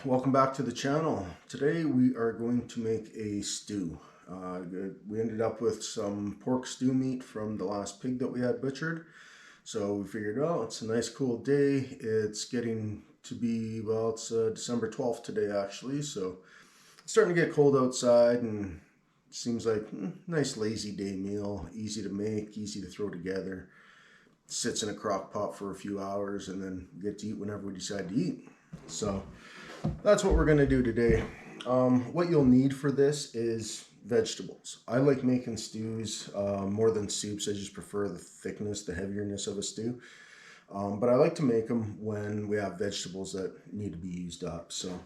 welcome back to the channel. Today we are going to make a stew. We ended up with some pork stew meat from the last pig that we had butchered. So we figured, oh, it's a nice cool day. It's getting to be, well, it's December 12th today actually. So it's starting to get cold outside and it seems like nice lazy day meal. Easy to make, easy to throw together. Sits in a crock pot for a few hours and then we get to eat whenever we decide to eat. So that's what we're going to do today. What you'll need for this is vegetables. I like making stews more than soups. I just prefer the thickness, the heavierness of a stew. But I like to make them when we have vegetables that need to be used up. So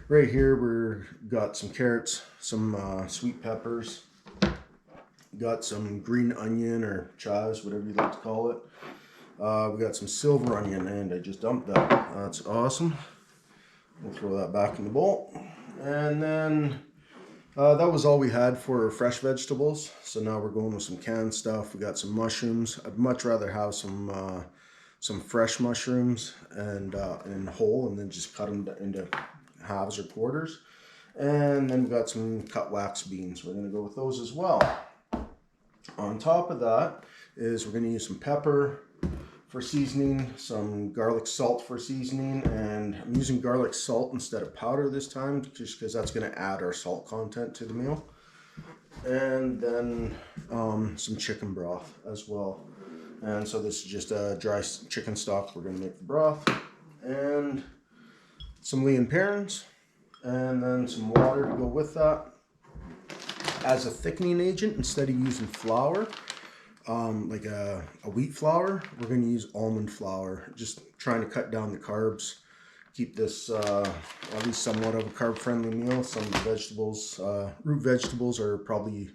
right here we've got some carrots, some sweet peppers, got some green onion or chives, whatever you like to call it. We got some silver onion and I just dumped that. That's awesome. We'll throw that back in the bowl. And then that was all we had for fresh vegetables. So now we're going with some canned stuff. We got some mushrooms. I'd much rather have some fresh mushrooms and whole, and then just cut them into halves or quarters. And then we got some cut wax beans. We're going to go with those as well. On top of that is we're going to use some pepper for seasoning, some garlic salt for seasoning, and I'm using garlic salt instead of powder this time just because that's going to add our salt content to the meal. And then some chicken broth as well. And so this is just a dry chicken stock. We're going to make the broth and some Lea and Perrins and then some water to go with that. As a thickening agent, instead of using flour, like a wheat flour, we're going to use almond flour. Just trying to cut down the carbs, keep this at least somewhat of a carb-friendly meal. Some of the vegetables, root vegetables are probably,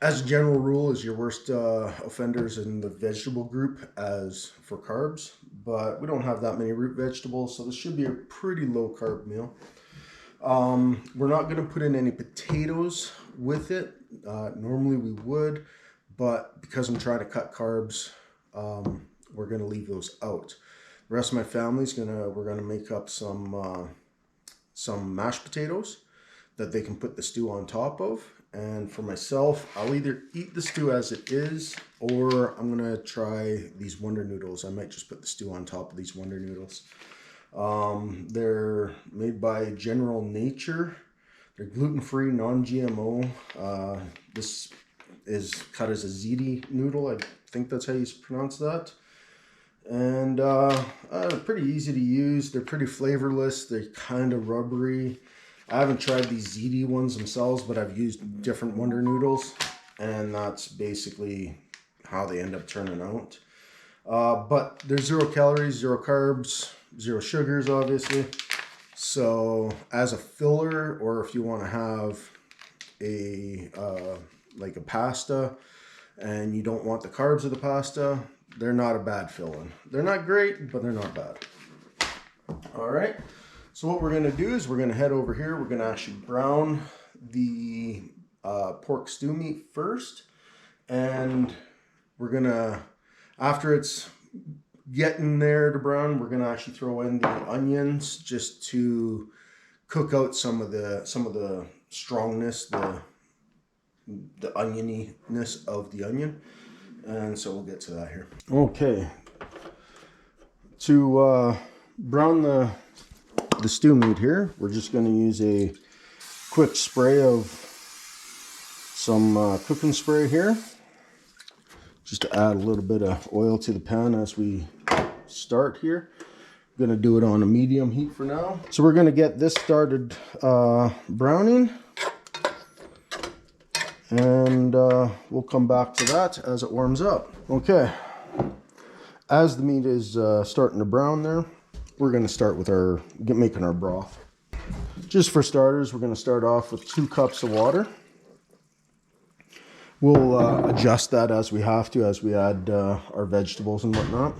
as a general rule, is your worst offenders in the vegetable group as for carbs. But we don't have that many root vegetables, so this should be a pretty low-carb meal. We're not going to put in any potatoes with it. Normally we would, but because I'm trying to cut carbs, we're going to leave those out. The rest of my family's we're gonna make up some mashed potatoes that they can put the stew on top of. And for myself, I'll either eat the stew as it is, or I'm gonna try these Wonder Noodles. I might just put the stew on top of these Wonder Noodles. They're made by General Nature. They're gluten-free, non-GMO. This is cut as a ziti noodle. I think that's how you pronounce that. And pretty easy to use. They're pretty flavorless. They're kind of rubbery. I haven't tried these ziti ones themselves, but I've used different Wonder Noodles, and that's basically how they end up turning out. But there's 0 calories, 0 carbs, 0 sugars, obviously. So as a filler, or if you want to have a like a pasta and you don't want the carbs of the pasta, they're not a bad fill-in. They're not great, but they're not bad. All right. So what we're going to do is we're going to head over here. We're going to actually brown the pork stew meat first, and we're going to, after it's getting there to brown, we're going to actually throw in the onions just to cook out some of the strongness, the onioniness of the onion. And so we'll get to that here. Okay, to brown the stew meat here, we're just going to use a quick spray of some cooking spray here, just to add a little bit of oil to the pan as we start here. I'm going to do it on a medium heat for now. So we're going to get this started browning, and we'll come back to that as it warms up. Okay, as the meat is starting to brown there, we're going to start with making our broth. Just for starters, we're going to start off with 2 cups of water. We'll adjust that as we have to, as we add our vegetables and whatnot.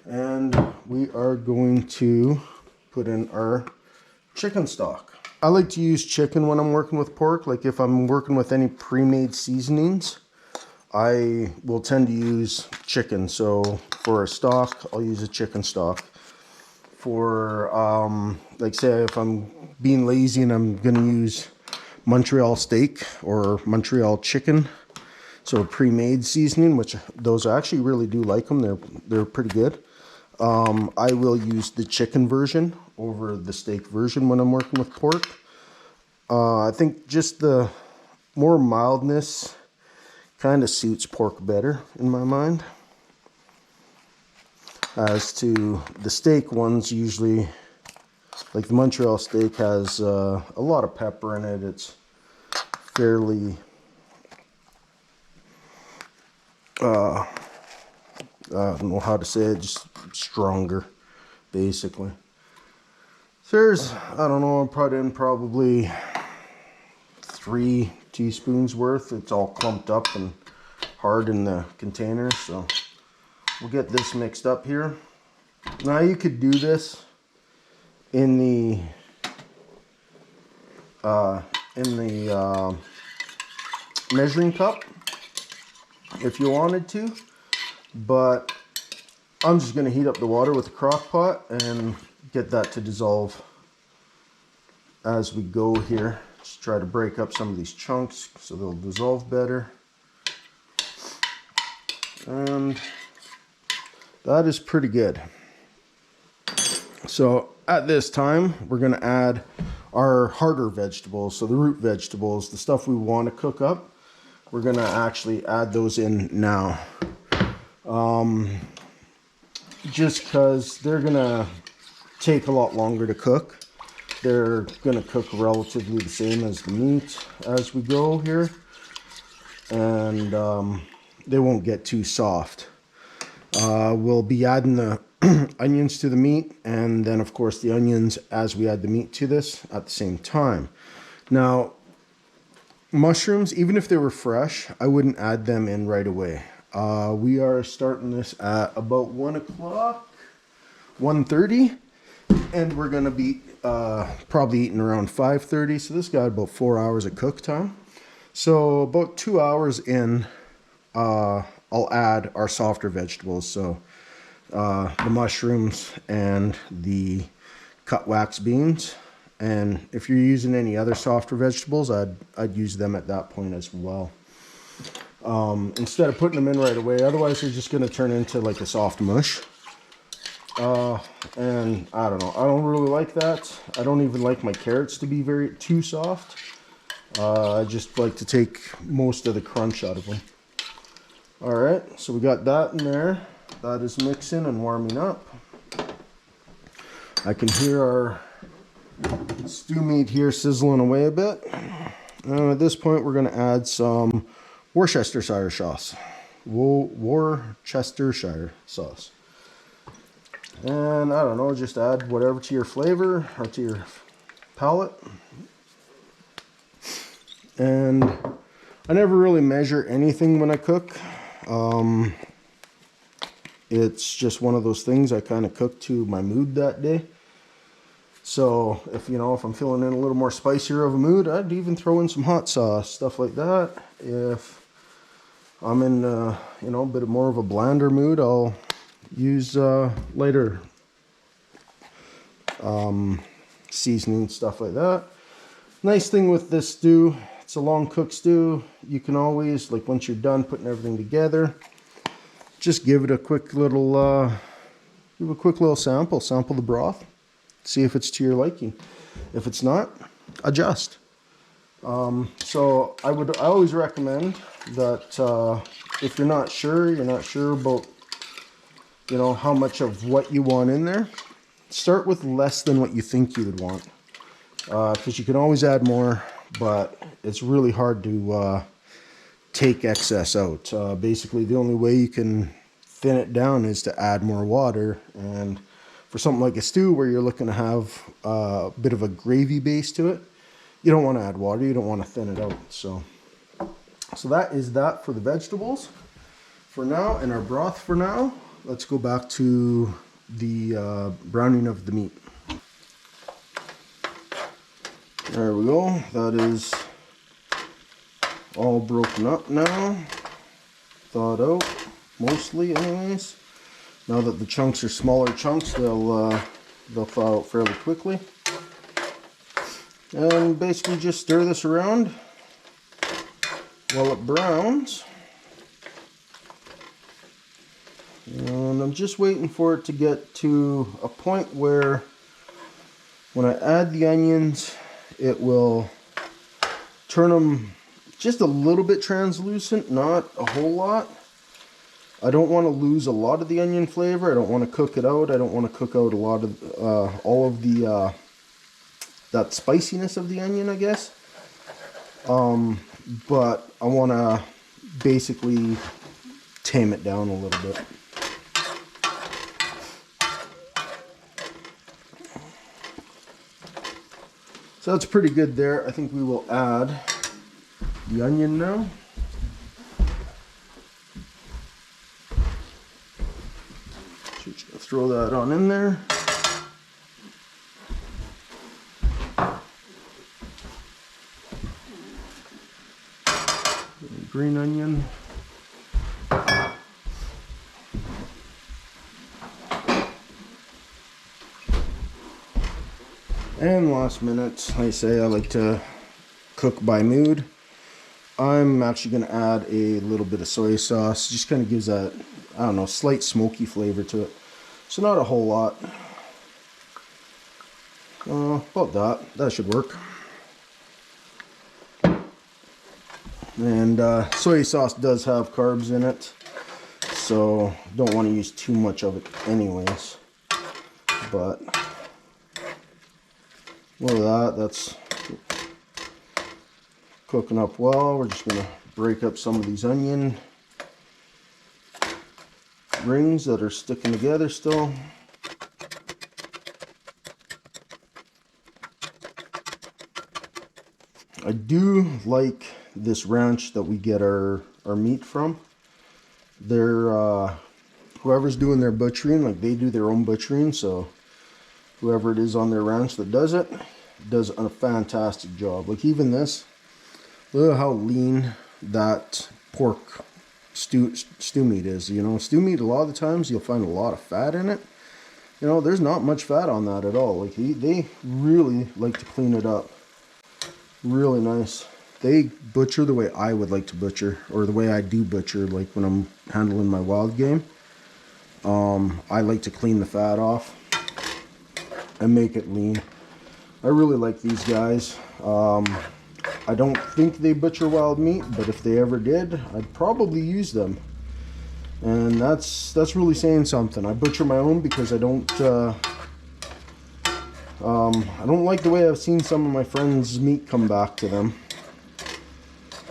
And we are going to put in our chicken stock. I like to use chicken when I'm working with pork. Like if I'm working with any pre-made seasonings, I will tend to use chicken. So for a stock, I'll use a chicken stock. for, like say if I'm being lazy and I'm gonna use Montreal steak or Montreal chicken, so a pre-made seasoning, which those I actually really do like them. They're pretty good. I will use the chicken version over the steak version when I'm working with pork. I think just the more mildness kind of suits pork better in my mind. As to the steak ones, usually, like the Montreal steak has a lot of pepper in it. It's fairly, I don't know how to say it, just stronger, basically. So there's, I don't know, I put in probably 3 teaspoons worth. It's all clumped up and hard in the container, so we'll get this mixed up here. Now you could do this in the measuring cup if you wanted to, but I'm just going to heat up the water with a crock pot and get that to dissolve as we go here. Just try to break up some of these chunks so they'll dissolve better. And that is pretty good. So at this time, we're going to add our harder vegetables, so the root vegetables, the stuff we want to cook up. We're going to actually add those in now. Just because they're going to take a lot longer to cook. They're going to cook relatively the same as the meat as we go here. And they won't get too soft. We'll be adding the onions to the meat, and then of course the onions as we add the meat to this at the same time. Now, mushrooms, even if they were fresh, I wouldn't add them in right away. We are starting this at about 1 o'clock, 1:30, and we're going to be probably eating around 5:30, so this got about 4 hours of cook time. So about 2 hours in, I'll add our softer vegetables, so the mushrooms and the cut wax beans. And if you're using any other softer vegetables, I'd use them at that point as well. Instead of putting them in right away, otherwise they're just going to turn into like a soft mush. And I don't know, I don't really like that. I don't even like my carrots to be too soft. I just like to take most of the crunch out of them. Alright, so we got that in there. That is mixing and warming up. I can hear our stew meat here sizzling away a bit. And at this point we're going to add some Worcestershire sauce. Worcestershire sauce. And I don't know, just add whatever to your flavor or to your palate. And I never really measure anything when I cook. It's just one of those things I kind of cook to my mood that day. So if I'm feeling in a little more spicier of a mood, I'd even throw in some hot sauce, stuff like that. If I'm in a bit more of a blander mood, I'll use lighter seasoning, stuff like that. Nice thing with this stew, it's a long cooked stew. You can always, like once you're done putting everything together, just give it a quick little sample the broth, see if it's to your liking. If it's not, adjust. So I always recommend that if you're not sure about how much of what you want in there, start with less than what you think you would want, because you can always add more, but it's really hard to take excess out. Basically the only way you can thin it down is to add more water. And for something like a stew where you're looking to have a bit of a gravy base to it, you don't want to add water, you don't want to thin it out. So that is that for the vegetables for now, and our broth for now. Let's go back to the browning of the meat. There we go. That is all broken up now, thawed out, mostly anyways. Now that the chunks are smaller chunks, they'll they'll thaw out fairly quickly. And basically just stir this around while it browns. And I'm just waiting for it to get to a point where when I add the onions, it will turn them just a little bit translucent, not a whole lot. I don't want to lose a lot of the onion flavor. I don't want to cook it out. I don't want to cook out a lot of all of the that spiciness of the onion, I guess. But I want to basically tame it down a little bit. So that's pretty good there. I think we will add the onion now. So just gonna throw that on in there. Green onion. And last minute, like I say, I like to cook by mood. I'm actually going to add a little bit of soy sauce. Just kind of gives that, I don't know, slight smoky flavor to it. So not a whole lot. About that. That should work. And soy sauce does have carbs in it, so don't want to use too much of it anyways. But more of that, that's cooking up well. We're just going to break up some of these onion rings that are sticking together still. I do like this ranch that we get our meat from. They're whoever's doing their butchering, like they do their own butchering, so whoever it is on their ranch that does it does a fantastic job. Like even this, look at how lean that pork stew meat is. You know, stew meat, a lot of the times you'll find a lot of fat in it. You know, there's not much fat on that at all. Like they really like to clean it up. Really nice. They butcher the way I would like to butcher, or the way I do butcher, like when I'm handling my wild game. I like to clean the fat off and make it lean. I really like these guys. I don't think they butcher wild meat, but if they ever did, I'd probably use them. And that's really saying something. I butcher my own because I don't like the way I've seen some of my friends' meat come back to them.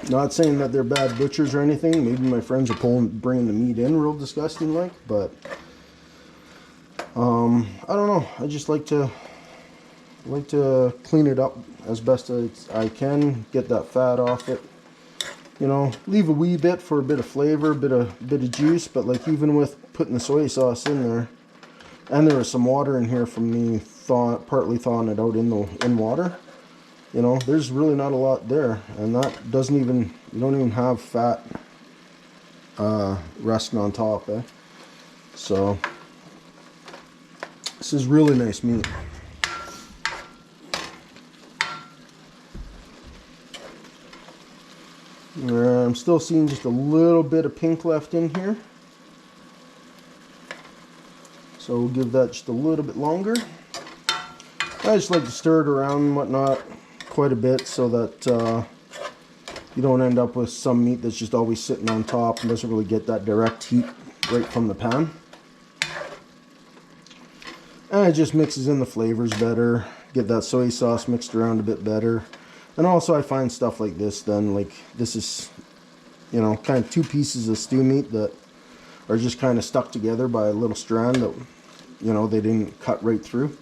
Not saying that they're bad butchers or anything. Maybe my friends are bringing the meat in real disgusting like, but I don't know. I just like to clean it up as best as I can, get that fat off it. You know, leave a wee bit for a bit of flavor, bit of juice. But like even with putting the soy sauce in there, and there was some water in here from me partly thawing it out in water. You know, there's really not a lot there, and that you don't even have fat resting on top, eh? So this is really nice meat. I'm still seeing just a little bit of pink left in here, so we'll give that just a little bit longer. I just like to stir it around and whatnot quite a bit so that you don't end up with some meat that's just always sitting on top and doesn't really get that direct heat right from the pan. And it just mixes in the flavors better, get that soy sauce mixed around a bit better. And also I find stuff like this then, like this is, you know, kind of two pieces of stew meat that are just kind of stuck together by a little strand that, you know, they didn't cut right through.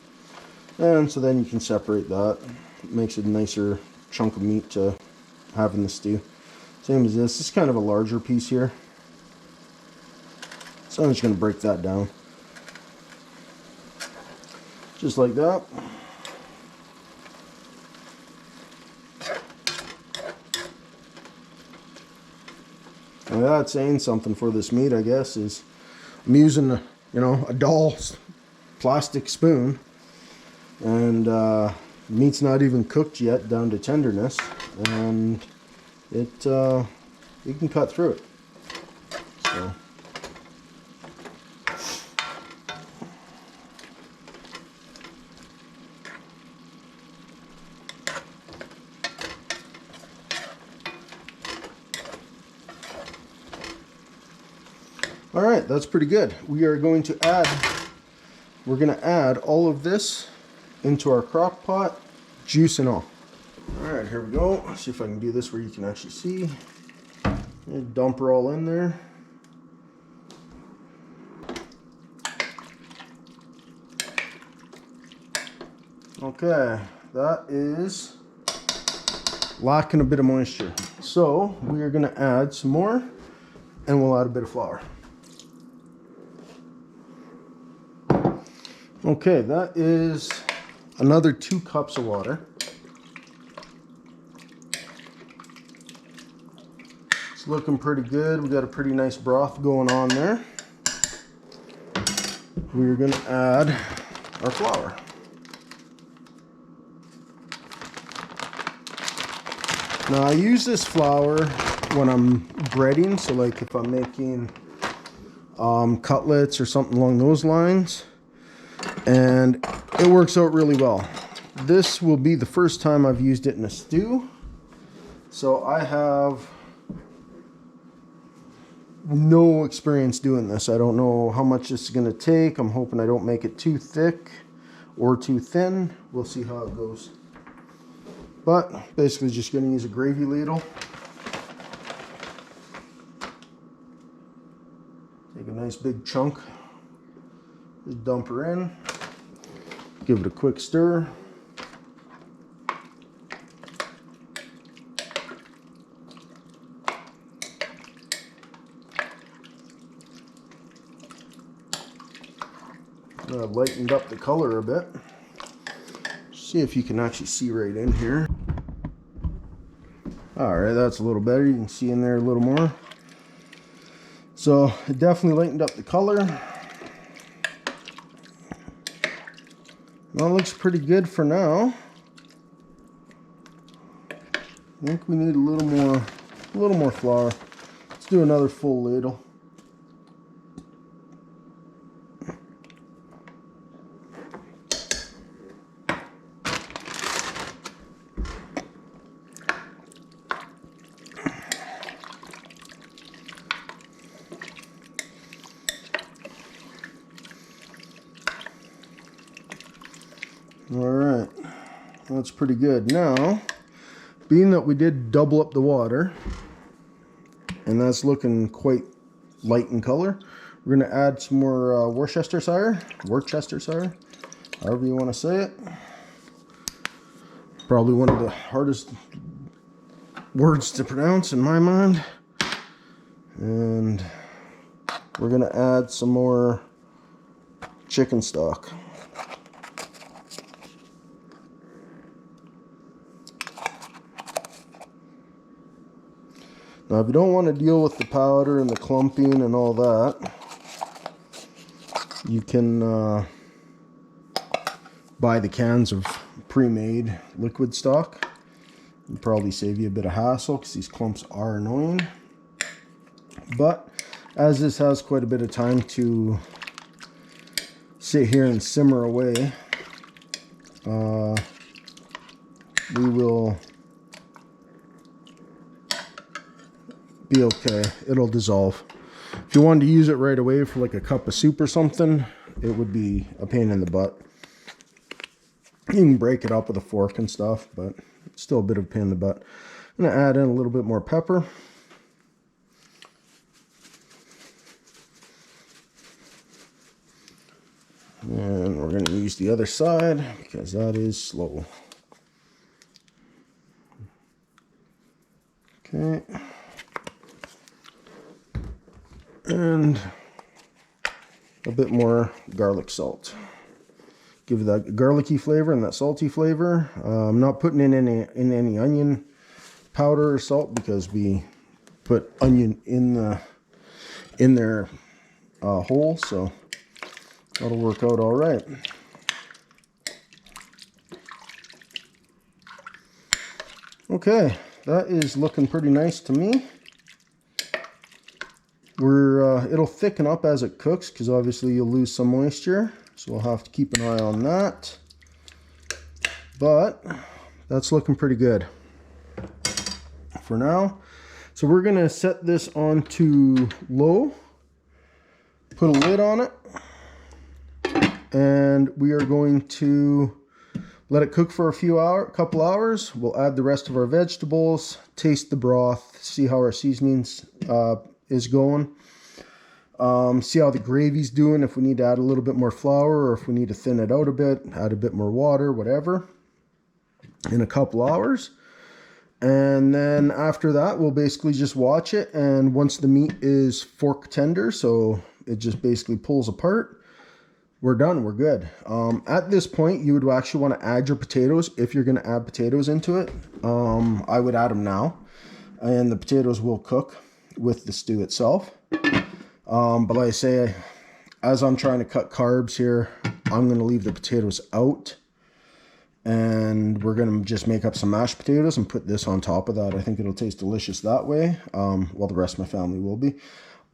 And so then you can separate that. It makes it a nicer chunk of meat to have in the stew. Same as this. This is kind of a larger piece here. So I'm just going to break that down. Just like that. And that's saying something for this meat, I guess, is I'm using, you know, a doll plastic spoon. And meat's not even cooked yet down to tenderness, and you can cut through it. So. All right, that's pretty good. We're going to add all of this into our crock pot, juice and all. All right, here we go. Let's see if I can do this where you can actually see. Dump her all in there. Okay, that is lacking a bit of moisture. So we are gonna add some more, and we'll add a bit of flour. Okay, that is another 2 cups of water. It's looking pretty good. We got a pretty nice broth going on there. We're gonna add our flour. Now I use this flour when I'm breading, so like if I'm making cutlets or something along those lines, and it works out really well. This will be the first time I've used it in a stew, so I have no experience doing this. I don't know how much this is going to take. I'm hoping I don't make it too thick or too thin. We'll see how it goes. But basically just going to use a gravy ladle. Take a nice big chunk. Just dump her in. Give it a quick stir. Lightened up the color a bit. See if you can actually see right in here. Alright, that's a little better. You can see in there a little more. So it definitely lightened up the color. Well, it looks pretty good for now. I think we need a little more flour. Let's do another full ladle. Alright, that's pretty good. Now, being that we did double up the water, and that's looking quite light in color, we're going to add some more Worcestershire, however you want to say it. Probably one of the hardest words to pronounce in my mind. And we're going to add some more chicken stock. Now, if you don't want to deal with the powder and the clumping and all that, you can buy the cans of pre-made liquid stock. It'll probably save you a bit of hassle because these clumps are annoying. But as this has quite a bit of time to sit here and simmer away, we will be okay. It'll dissolve. If you wanted to use it right away for like a cup of soup or something, it would be a pain in the butt. You can break it up with a fork and stuff, but it's still a bit of a pain in the butt. I'm going to add in a little bit more pepper. And we're going to use the other side because that is slow. Okay. And a bit more garlic salt. Give that garlicky flavor and that salty flavor. I'm not putting in any onion powder or salt because we put onion in their hole, so that'll work out all right. Okay, that is looking pretty nice to me. It'll thicken up as it cooks because obviously you'll lose some moisture, so we'll have to keep an eye on that. But that's looking pretty good for now. So we're gonna set this on to low, put a lid on it, and we are going to let it cook for a couple hours. We'll add the rest of our vegetables, taste the broth, see how our seasonings is going. See how the gravy's doing, if we need to add a little bit more flour or if we need to thin it out a bit, add a bit more water, whatever, in a couple hours. And then after that, we'll basically just watch it. And once the meat is fork tender, so it just basically pulls apart, we're done, we're good. At this point, you would actually want to add your potatoes if you're going to add potatoes into it. I would add them now, and the potatoes will cook with the stew itself. But like I say, as I'm trying to cut carbs here, I'm going to leave the potatoes out, and we're going to just make up some mashed potatoes and put this on top of that. I think it'll taste delicious that way. Well, the rest of my family will be.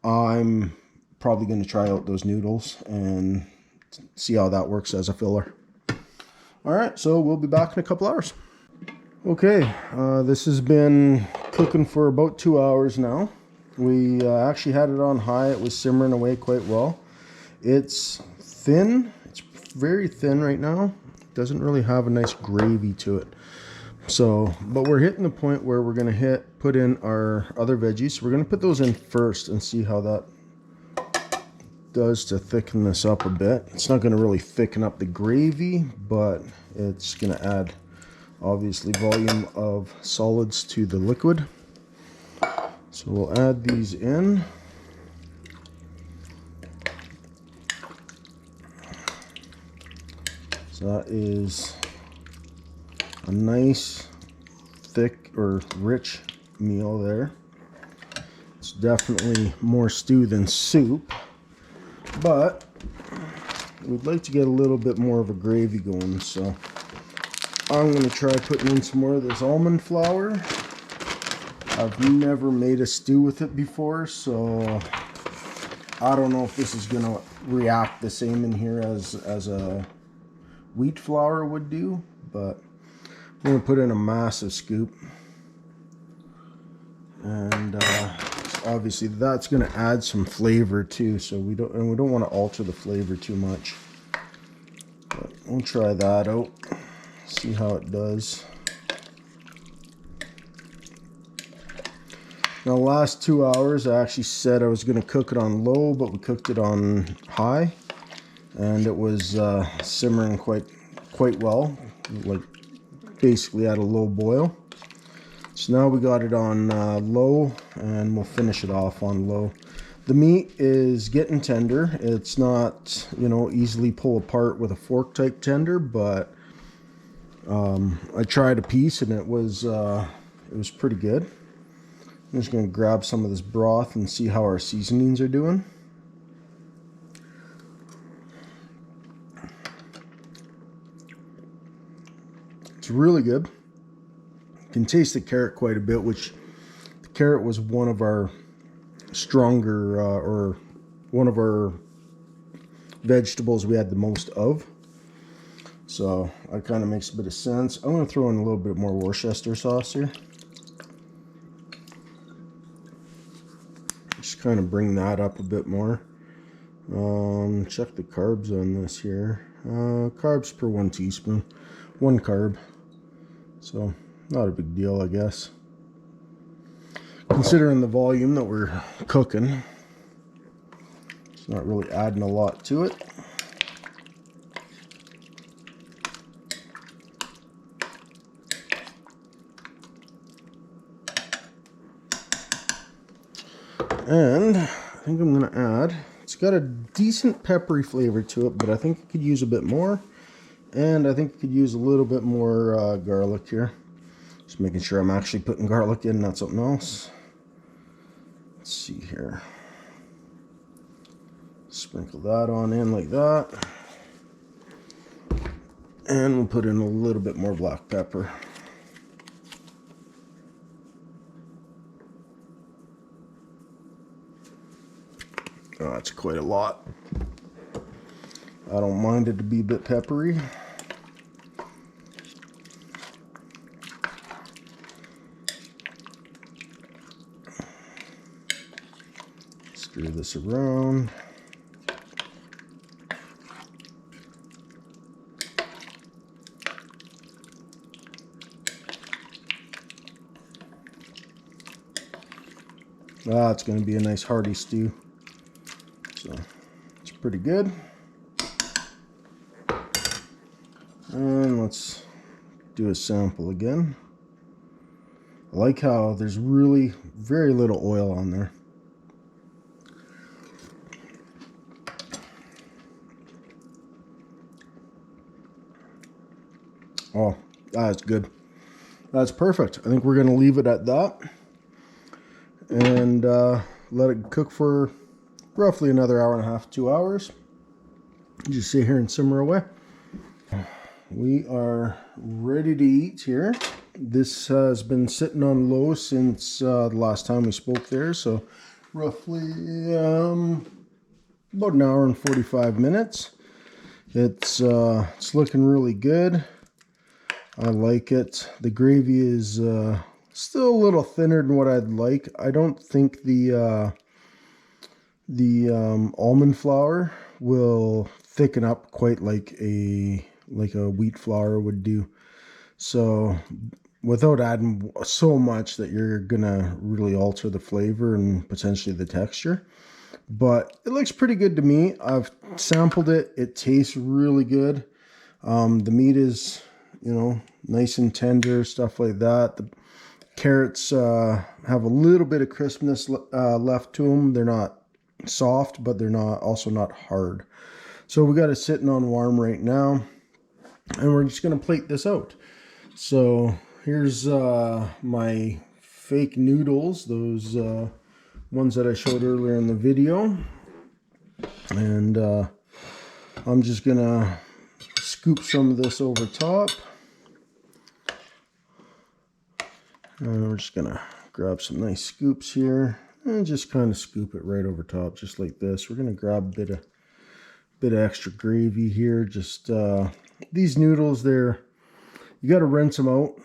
I'm probably going to try out those noodles and see how that works as a filler. All right, so we'll be back in a couple hours. Okay, this has been cooking for about 2 hours now. We actually had it on high. It was simmering away quite well. It's thin. It's very thin right now. It doesn't really have a nice gravy to it. So, but we're hitting the point where we're going to put in our other veggies. So we're going to put those in first and see how that does to thicken this up a bit. It's not going to really thicken up the gravy, but it's going to add obviously volume of solids to the liquid. So we'll add these in. So that is a nice thick or rich meal there. It's definitely more stew than soup, but we'd like to get a little bit more of a gravy going, so I'm going to try putting in some more of this almond flour. I've never made a stew with it before, so I don't know if this is going to react the same in here as a wheat flour would do, but I'm going to put in a massive scoop. And obviously that's going to add some flavor too, so we don't want to alter the flavor too much. But we'll try that out, see how it does. Now, the last 2 hours, I actually said I was going to cook it on low, but we cooked it on high, and it was simmering quite well, like basically at a low boil. So now we got it on low, and we'll finish it off on low. The meat is getting tender. It's not, easily pull apart with a fork type tender, but I tried a piece and it was pretty good. I'm just going to grab some of this broth and see how our seasonings are doing. It's really good. You can taste the carrot quite a bit, which the carrot was one of our stronger, or one of our vegetables we had the most of. So that kind of makes a bit of sense. I'm going to throw in a little bit more Worcester sauce here. Just kind of bring that up a bit more. Check the carbs on this here. Carbs per 1 teaspoon. 1 carb. So not a big deal, I guess. Considering the volume that we're cooking, it's not really adding a lot to it. And I think I'm going to add, it's got a decent peppery flavor to it, but I think it could use a bit more. And I think it could use a little bit more garlic here. Just making sure I'm actually putting garlic in, not something else. Let's see here. Sprinkle that on in like that. And we'll put in a little bit more black pepper. Oh, that's quite a lot. I don't mind it to be a bit peppery. Stir this around. Ah, it's going to be a nice hearty stew. So it's pretty good. And let's do a sample again. I like how there's really very little oil on there. Oh, that's good. That's perfect. I think we're going to leave it at that and let it cook for roughly another hour and a half, 2 hours. Just sit here and simmer away. We are ready to eat here. This has been sitting on low since the last time we spoke there, so roughly about an hour and 45 minutes. It's looking really good. I like it. The gravy is still a little thinner than what I'd like. I don't think the almond flour will thicken up quite like a wheat flour would do. So without adding so much that you're gonna really alter the flavor and potentially the texture. But it looks pretty good to me. I've sampled it. It tastes really good. The meat is, nice and tender, stuff like that. The carrots have a little bit of crispness left to them. They're not soft, but they're also not hard. So we got it sitting on warm right now, and we're just going to plate this out. So here's my fake noodles, those ones that I showed earlier in the video. And I'm just going to scoop some of this over top. And we're just going to grab some nice scoops here and just kind of scoop it right over top, just like this. We're going to grab a bit of extra gravy here. Just these noodles, you got to rinse them out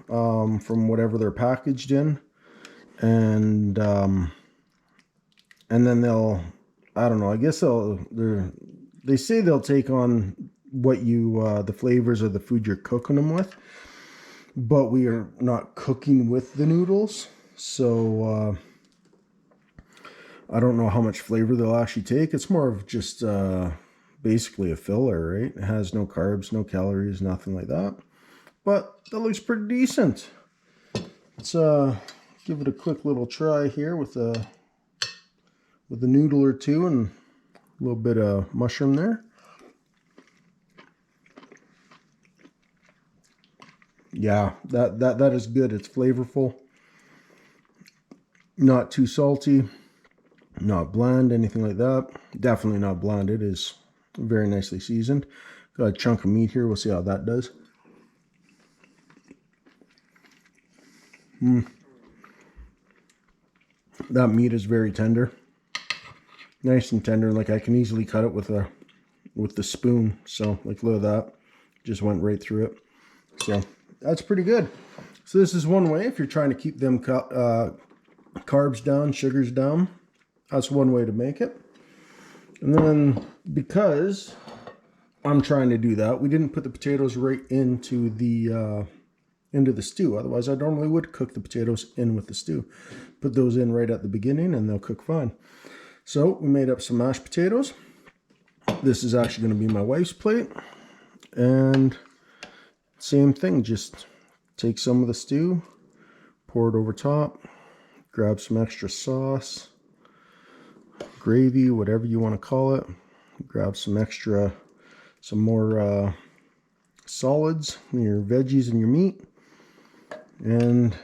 from whatever they're packaged in, and then they'll, I don't know, I guess they say they'll take on what the flavors of the food you're cooking them with, but we are not cooking with the noodles, so I don't know how much flavor they'll actually take. It's more of just basically a filler, right? It has no carbs, no calories, nothing like that. But that looks pretty decent. Let's give it a quick little try here with a noodle or two and a little bit of mushroom there. Yeah, that is good. It's flavorful. Not too salty. Not bland, anything like that. Definitely not bland. It is very nicely seasoned. Got a chunk of meat here. We'll see how that does. That meat is very tender. Nice and tender. Like I can easily cut it with the spoon. So like look at that. Just went right through it. So that's pretty good. So this is one way if you're trying to keep them carbs down, sugars down. That's one way to make it. And then because I'm trying to do that, we didn't put the potatoes right into the stew. Otherwise, I normally would cook the potatoes in with the stew. Put those in right at the beginning and they'll cook fine. So we made up some mashed potatoes. This is actually going to be my wife's plate. And same thing, just take some of the stew, pour it over top, grab some extra sauce, gravy, whatever you want to call it. Grab some more solids, your veggies and your meat. And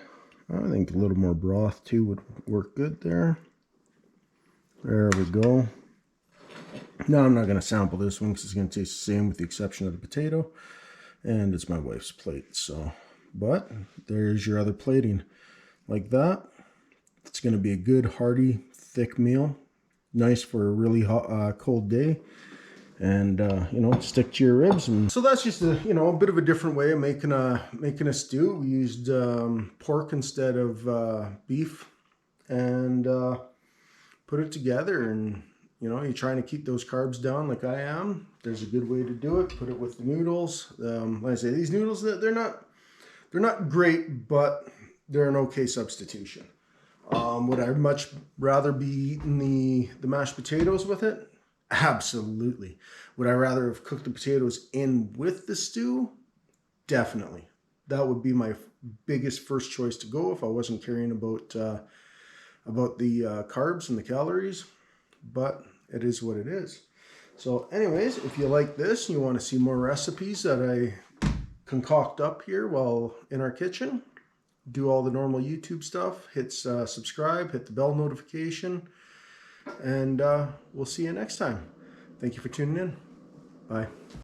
I think a little more broth too would work good there. There we go. Now I'm not going to sample this one because it's going to taste the same with the exception of the potato. And it's my wife's plate. So, but there's your other plating. Like that. It's going to be a good, hearty, thick meal. nice for a really hot, cold day. And you know, stick to your ribs. And so that's just a, you know, a bit of a different way of making a stew. We used pork instead of beef, and put it together. And you know, you're trying to keep those carbs down like I am. There's a good way to do it. Put it with the noodles. Like I say, these noodles, they're not great, but they're an okay substitution. Would I much rather be eating the mashed potatoes with it? Absolutely. Would I rather have cooked the potatoes in with the stew? Definitely. That would be my biggest first choice to go if I wasn't caring about the carbs and the calories. But it is what it is. So anyways, if you like this and you want to see more recipes that I concoct up here while in our kitchen, do all the normal YouTube stuff, hit subscribe, hit the bell notification, and we'll see you next time. Thank you for tuning in. Bye.